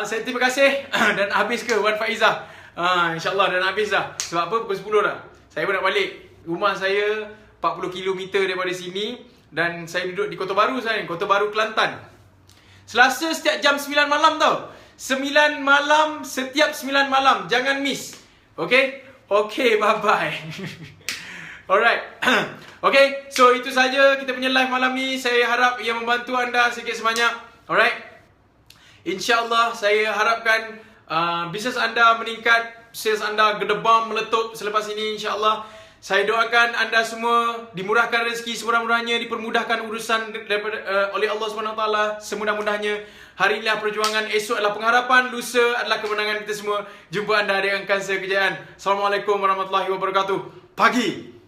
Saya terima kasih. Dan habis ke Wan Faizah? InsyaAllah dan habis dah. Sebab apa? Pukul 10 dah. Saya pun nak balik. Rumah saya 40 km daripada sini. Dan saya duduk di Kota Baru sekarang, Kota Baru, Kelantan. Selasa setiap jam 9 malam tau. 9 malam, setiap 9 malam. Jangan miss. Okay? Okay, bye-bye. Alright. Okay, so itu saja kita punya live malam ni. Saya harap ia membantu anda sedikit sebanyak. Alright. InsyaAllah saya harapkan bisnes anda meningkat, sales anda gedebam, meletup selepas ini, insyaAllah. Saya doakan anda semua dimurahkan rezeki semurah-murahnya, dipermudahkan urusan oleh Allah SWT semudah-mudahnya. Hari inilah perjuangan, esok adalah pengharapan, lusa adalah kemenangan kita semua. Jumpa anda hari angkasa kejayaan. Assalamualaikum warahmatullahi wabarakatuh. Pagi.